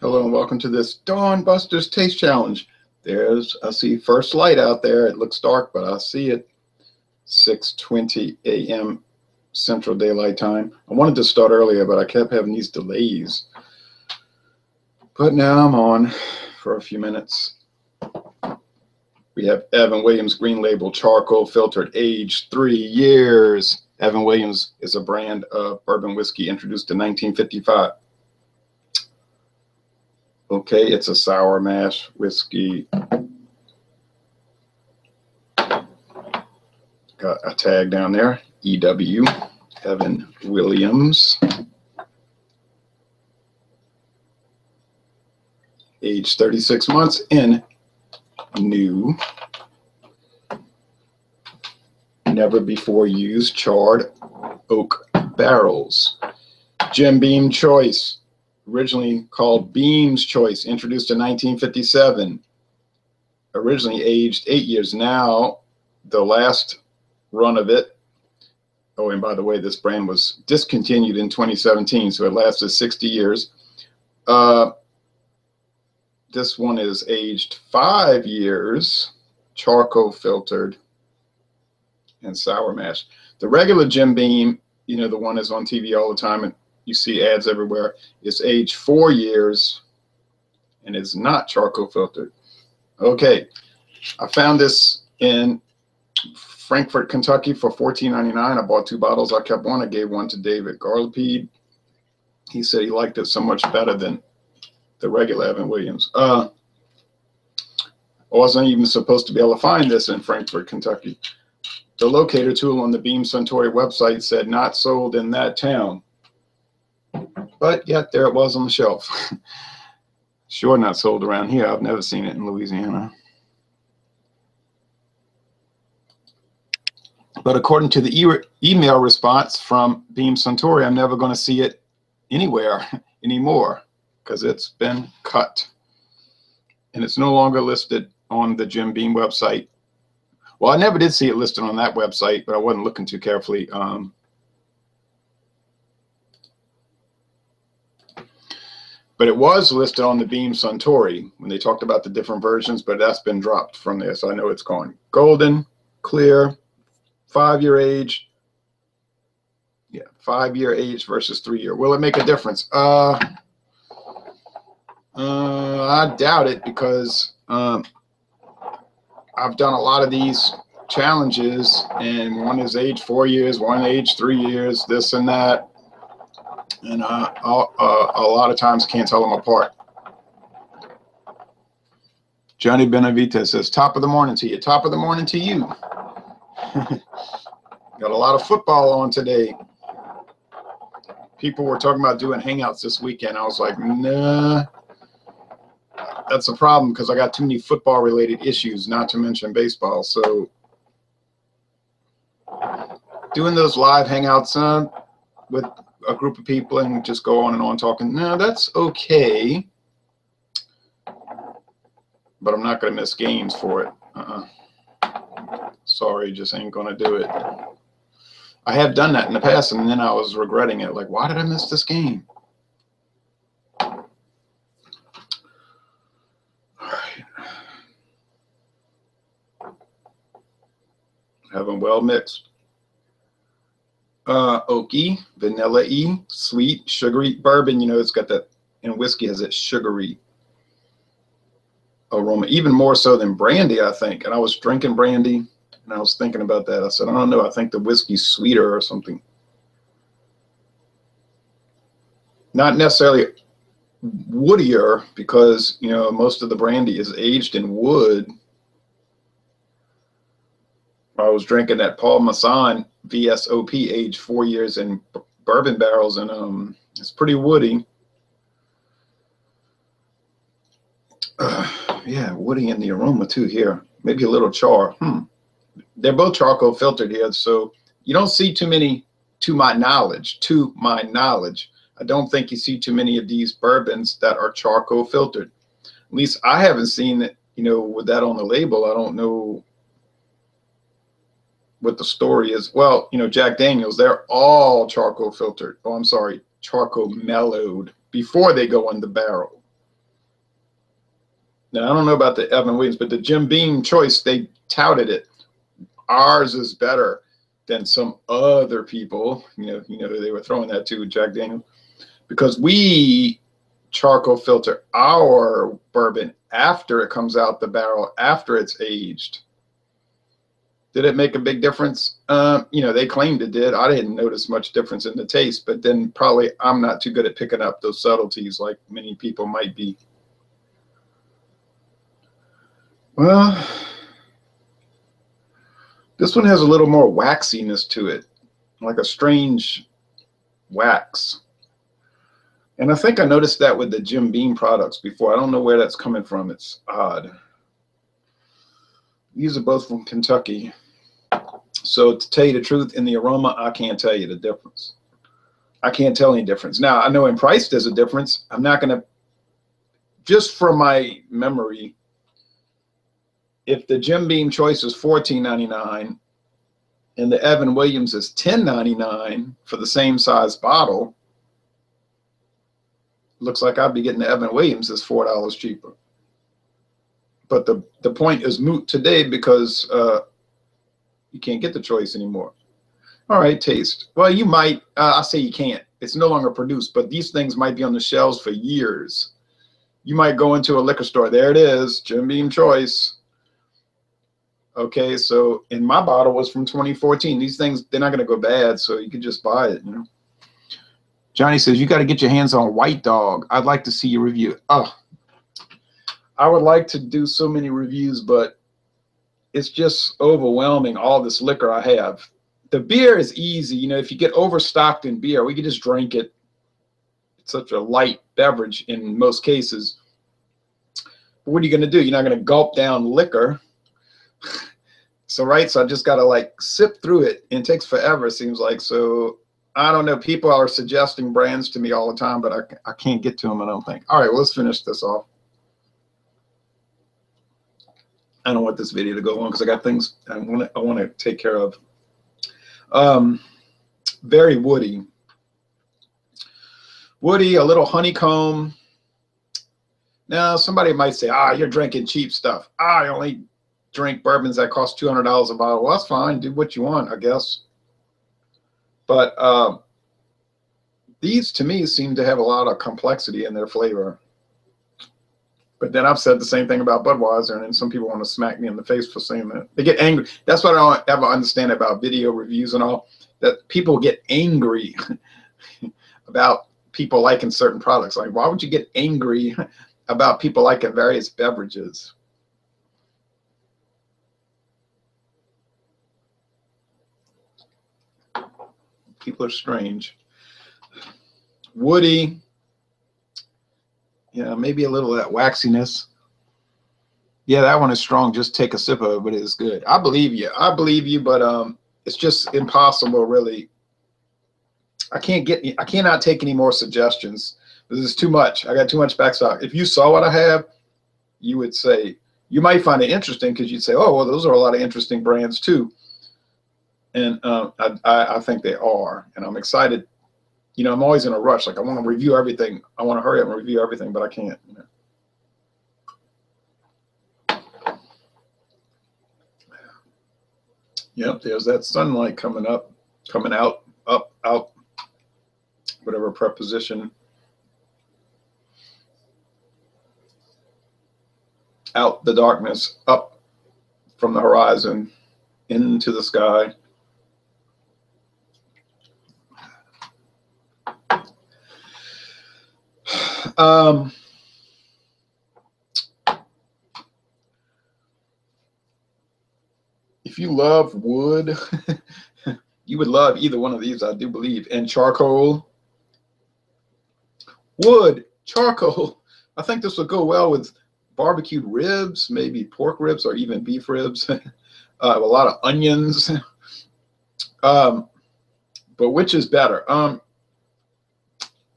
Hello and welcome to this Dawn Busters Taste Challenge. I see first light out there. It looks dark, but I see it. 6:20 a.m. Central Daylight Time. I wanted to start earlier, but I kept having these delays. But now I'm on for a few minutes. We have Evan Williams Green Label Charcoal Filtered, aged 3 years. Evan Williams is a brand of bourbon whiskey introduced in 1955. Okay, it's a sour mash whiskey. Got a tag down there, EW, Evan Williams. Age 36 months in new, never before used charred oak barrels. Jim Beam Choice. Originally called Beam's Choice, introduced in 1957. Originally aged 8 years. Now, the last run of it, oh, and by the way, this brand was discontinued in 2017, so it lasted 60 years. This one is aged 5 years, charcoal filtered, and sour mash. The regular Jim Beam, you know, the one that's on TV all the time, and you see ads everywhere, is aged 4 years and is not charcoal filtered. Okay, I found this in Frankfort, Kentucky for $14.99. I bought 2 bottles. I kept one. I gave one to David Garlapede. He said he liked it so much better than the regular Evan Williams. I wasn't even supposed to be able to find this in Frankfort, Kentucky. The locator tool on the Beam Suntory website said not sold in that town. But yet there it was on the shelf. Sure not sold around here. I've never seen it in Louisiana. But according to the email response from Beam Suntory, I'm never going to see it anywhere anymore because it's been cut. And it's no longer listed on the Jim Beam website. Well, I never did see it listed on that website, but I wasn't looking too carefully. But it was listed on the Beam Suntory when they talked about the different versions, but that's been dropped from there, so I know it's gone. Golden, clear, 5-year age. Yeah, 5-year age versus 3-year. Will it make a difference? I doubt it because I've done a lot of these challenges, and one is age 4 years, one age 3 years, this and that. And a lot of times can't tell them apart. Johnny Benavides says, top of the morning to you. Top of the morning to you. Got a lot of football on today. People were talking about doing hangouts this weekend. I was like, nah. That's a problem because I got too many football-related issues, not to mention baseball. So doing those live hangouts with a group of people and just go on and on talking, no, that's okay, but I'm not going to miss games for it. Sorry, just ain't going to do it. I have done that in the past, and then I was regretting it, like, why did I miss this game? All right, have them well mixed. Oaky, vanilla-y, sweet, sugary. Bourbon, you know, it's got that, and whiskey has that sugary aroma, even more so than brandy, I think. And I was drinking brandy, and I was thinking about that. I said, I don't know, I think the whiskey's sweeter or something. Not necessarily woodier, because, you know, most of the brandy is aged in wood. I was drinking that Paul Masson VSOP, aged 4 years in bourbon barrels, and it's pretty woody. Yeah, woody in the aroma too here. Maybe a little char. They're both charcoal filtered here, so you don't see too many, to my knowledge. I don't think you see too many of these bourbons that are charcoal filtered. At least I haven't seen it, you know, with that on the label. I don't know what the story is. Well, you know, Jack Daniels, they're all charcoal filtered. Oh, I'm sorry, charcoal mellowed before they go in the barrel. Now, I don't know about the Evan Williams, but the Jim Beam choice, they touted it. Ours is better than some other people. They were throwing that to Jack Daniel, because we charcoal filter our bourbon after it comes out the barrel, after it's aged. Did it make a big difference? They claimed it did. I didn't notice much difference in the taste, but then probably I'm not too good at picking up those subtleties like many people might be. Well, this one has a little more waxiness to it, like a strange wax. And I think I noticed that with the Jim Beam products before. I don't know where that's coming from. It's odd. These are both from Kentucky. So to tell you the truth, in the aroma, I can't tell you the difference. I can't tell any difference. Now, I know in price there's a difference. I'm not going to, just from my memory, if the Jim Beam Choice is $14.99 and the Evan Williams is $10.99 for the same size bottle, looks like I'd be getting the Evan Williams as $4 cheaper. But the point is moot today because you can't get the choice anymore. All right, taste. Well, you might. I say you can't. It's no longer produced, but these things might be on the shelves for years. You might go into a liquor store. There it is, Jim Beam Choice. Okay, so in my bottle was from 2014. These things, they're not going to go bad, so you can just buy it, Johnny says, you got to get your hands on White Dog. I'd like to see your review. Oh, I would like to do so many reviews, but it's just overwhelming, all this liquor I have. The beer is easy. If you get overstocked in beer, we can just drink it. It's such a light beverage in most cases. But what are you going to do? You're not going to gulp down liquor. So I just got to sip through it. And it takes forever, it seems like. So I don't know. People are suggesting brands to me all the time, but I can't get to them, I don't think. All right, well, let's finish this off. I don't want this video to go on because I got things I want to take care of. Very woody. Woody, a little honeycomb. Now, somebody might say, you're drinking cheap stuff. I only drink bourbons that cost $200 a bottle. Well, that's fine. Do what you want, I guess. But these, to me, seem to have a lot of complexity in their flavor. But then I've said the same thing about Budweiser, and then some people want to smack me in the face for saying that. They get angry. That's what I don't ever understand about video reviews and all, that people get angry about people liking certain products. Like, why would you get angry about people liking various beverages? People are strange. Woody. Yeah, maybe a little of that waxiness. Yeah, that one is strong. Just take a sip of it, but it's good. I believe you. I believe you, but it's just impossible, really. I cannot take any more suggestions. This is too much. I got too much backstock. If you saw what I have, you would say, you might find it interesting because you'd say, oh, well, those are a lot of interesting brands too. And I think they are. And I'm excited. I'm always in a rush. Like, I want to review everything. I want to hurry up and review everything, but I can't. Yep, there's that sunlight coming out, up, out, whatever preposition. Out the darkness, up from the horizon, into the sky. If you love wood, you would love either one of these, I do believe. And charcoal, wood, charcoal. I think this would go well with barbecued ribs, maybe pork ribs or even beef ribs. A lot of onions. But which is better?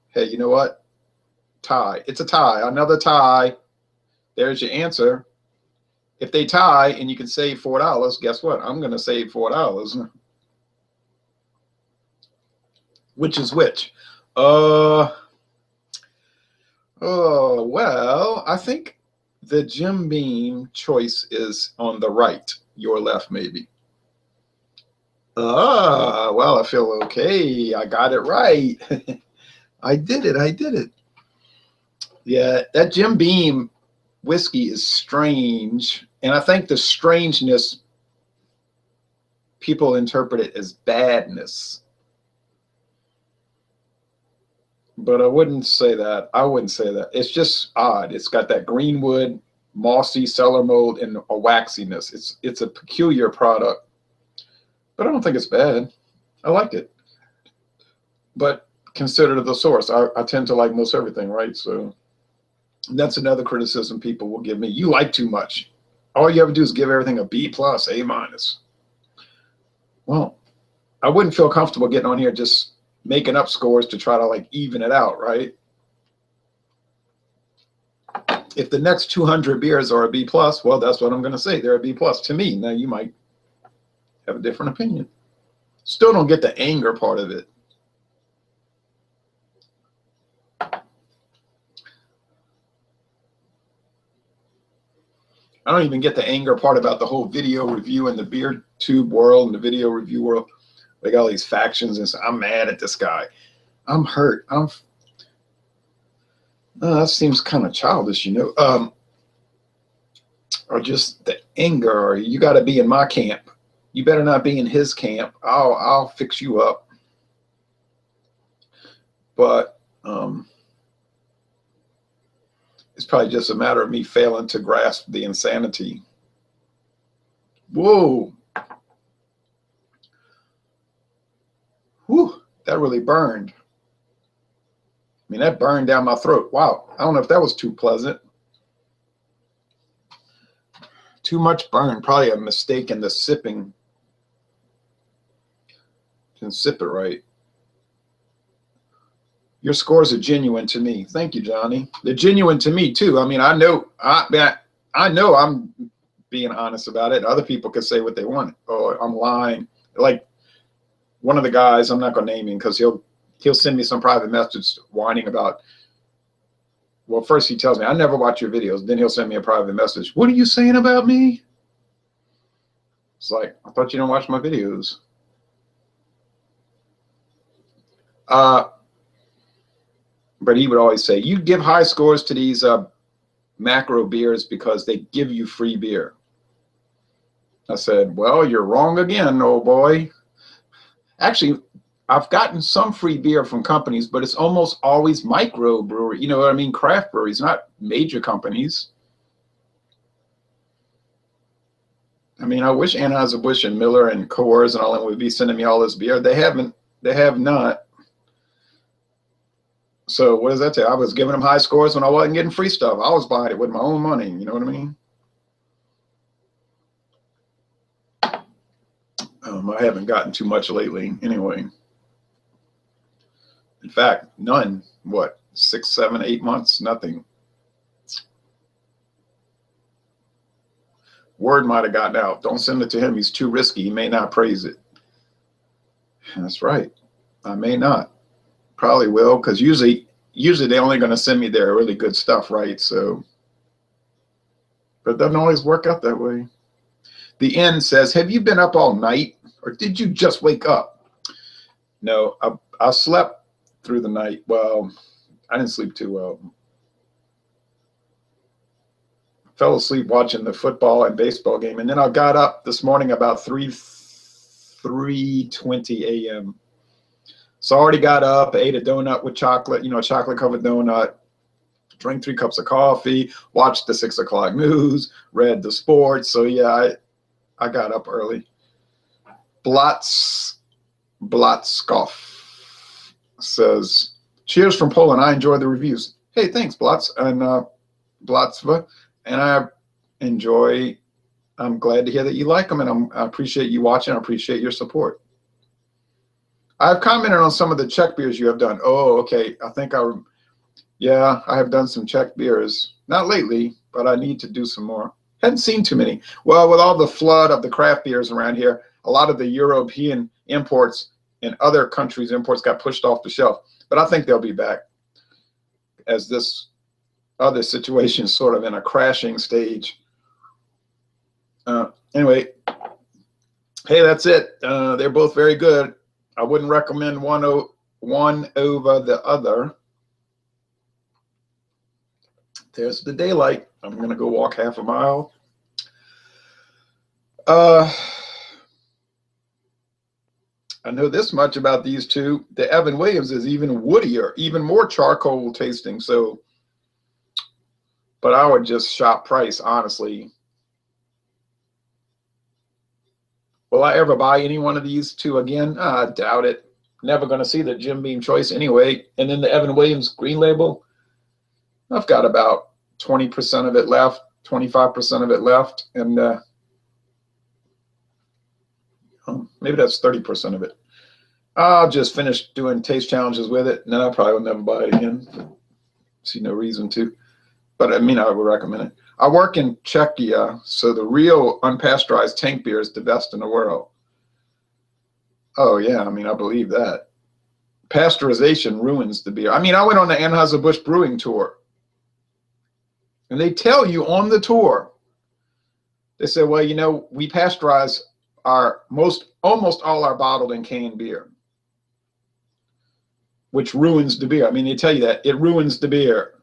Hey, you know what? Tie. It's a tie. Another tie. There's your answer. If they tie and you can save $4, guess what? I'm going to save $4. Which is which? Oh, well, I think The Jim Beam choice is on the right, your left maybe. Ah, well, I feel okay. I got it right. I did it. I did it. Yeah, that Jim Beam whiskey is strange. And I think the strangeness, people interpret it as badness. But I wouldn't say that. I wouldn't say that. It's just odd. It's got that greenwood, mossy cellar mold, and a waxiness. It's a peculiar product. But I don't think it's bad. I like it. But consider the source. I tend to like most everything, right? So that's another criticism people will give me. You like too much. All you ever do is give everything a B plus, A minus. Well, I wouldn't feel comfortable getting on here just making up scores to try to like even it out, right? If the next 200 beers are a B plus, well, that's what I'm going to say. They're a B plus to me. Now you might have a different opinion. Still don't get the anger part of it. I don't even get the anger part about the whole video review and the beer tube world and the video review world. They got all these factions and so I'm mad at this guy. I'm hurt. That seems kind of childish, you know. Or just the anger, or you got to be in my camp. You better not be in his camp. I'll fix you up. But it's probably just a matter of me failing to grasp the insanity. Whoa. Whew, that really burned. I mean, that burned down my throat. Wow. I don't know if that was too pleasant. Too much burn. Probably a mistake in the sipping. Didn't sip it right. Your scores are genuine to me. Thank you, Johnny. They're genuine to me too. I mean, I know I'm being honest about it. Other people could say what they want. Oh, I'm lying. Like one of the guys, I'm not going to name him because he'll send me some private message whining about. Well, first he tells me I never watch your videos. Then he'll send me a private message. What are you saying about me? It's like, I thought you don't watch my videos. But he would always say, you give high scores to these macro beers because they give you free beer. I said, well, you're wrong again, old boy. Actually, I've gotten some free beer from companies, but it's almost always micro brewery. You know what I mean? Craft breweries, not major companies. I mean, I wish Anheuser-Busch and Miller and Coors and all that would be sending me all this beer. They haven't. They have not. So what does that tell? I was giving them high scores when I wasn't getting free stuff. I was buying it with my own money. You know what I mean? I haven't gotten too much lately anyway. In fact, none. What? 6, 7, 8 months? Nothing. Word might have gotten out. Don't send it to him. He's too risky. He may not praise it. That's right. I may not. Probably will, because usually they're only going to send me their really good stuff, right? So, but it doesn't always work out that way. The end says, have you been up all night or did you just wake up? No, I slept through the night. Well, I didn't sleep too well. Fell asleep watching the football and baseball game. And then I got up this morning about 3:20 a.m. So I already got up, ate a donut with chocolate, you know, a chocolate covered donut, drank 3 cups of coffee, watched the 6 o'clock news, read the sports. So yeah, I got up early. Blatskov says, cheers from Poland. I enjoy the reviews. Hey, thanks, Blats and Blatsva. And I'm glad to hear that you like them, and I appreciate you watching. I appreciate your support. I've commented on some of the Czech beers you have done. Oh, okay. I have done some Czech beers. Not lately, but I need to do some more. Hadn't seen too many. Well, with all the flood of the craft beers around here, a lot of the European imports and other countries' imports got pushed off the shelf. But I think they'll be back as this other situations sort of in a crashing stage. Anyway, hey, that's it. They're both very good. I wouldn't recommend one over the other. There's the daylight. I'm going to go walk half a mile. I know this much about these two. The Evan Williams is even woodier, even more charcoal tasting. So, but I would just shop price, honestly. Will I ever buy any one of these two again? I doubt it. Never going to see the Jim Beam choice anyway. And then the Evan Williams green label, I've got about 20% of it left, 25% of it left, and maybe that's 30% of it. I'll just finish doing taste challenges with it, and then I probably will never buy it again. See no reason to. But I mean, I would recommend it. I work in Czechia, so the real unpasteurized tank beer is the best in the world. Oh, yeah, I mean, I believe that. Pasteurization ruins the beer. I mean, I went on the Anheuser-Busch brewing tour, and they tell you on the tour, they say, well, you know, we pasteurize our almost all our bottled and canned beer, which ruins the beer. I mean, they tell you that it ruins the beer.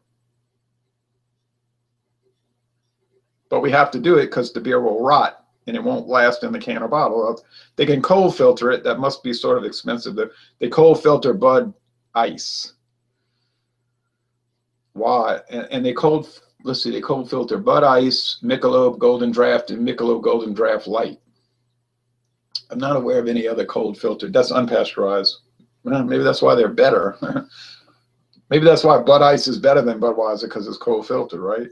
But we have to do it because the beer will rot and it won't last in the can or bottle. They can cold filter it. That must be sort of expensive. They cold filter Bud Ice. Why? And they cold, let's see, they cold filter Bud Ice, Michelob Golden Draft, and Michelob Golden Draft Light. I'm not aware of any other cold filter. That's unpasteurized. Well, maybe that's why they're better. Maybe that's why Bud Ice is better than Budweiser, because it's cold filtered, right?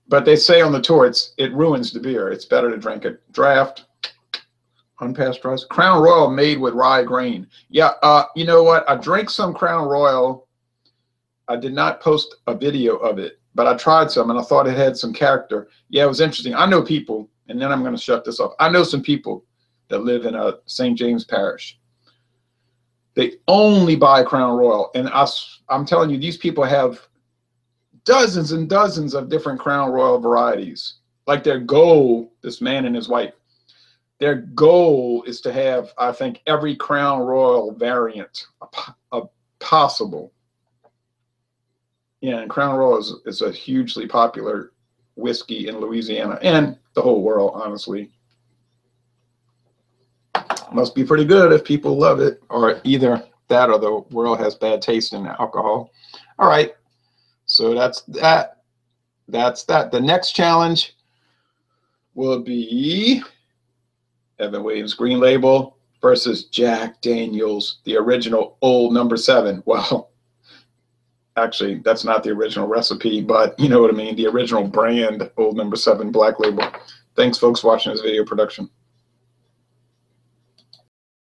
But they say on the tour, it ruins the beer. It's better to drink a draft, unpasteurized. Crown Royal made with rye grain. Yeah, you know what? I drank some Crown Royal. I did not post a video of it, but I tried some, and I thought it had some character. Yeah, it was interesting. I know people, and then I'm going to shut this off. I know some people that live in St. James Parish. They only buy Crown Royal, and I'm telling you, these people have dozens and dozens of different Crown Royal varieties. Like their goal, this man and his wife, their goal is to have, I think, every Crown Royal variant possible. Yeah, and Crown Royal is a hugely popular whiskey in Louisiana and the whole world, honestly. Must be pretty good if people love it, or either that or the world has bad taste in alcohol. All right. So that's that. That's that. The next challenge will be Evan Williams Green Label versus Jack Daniels, the original old number 7. Well, actually, that's not the original recipe, but you know what I mean. The original brand, old number 7 Black Label. Thanks, folks, for watching this video production.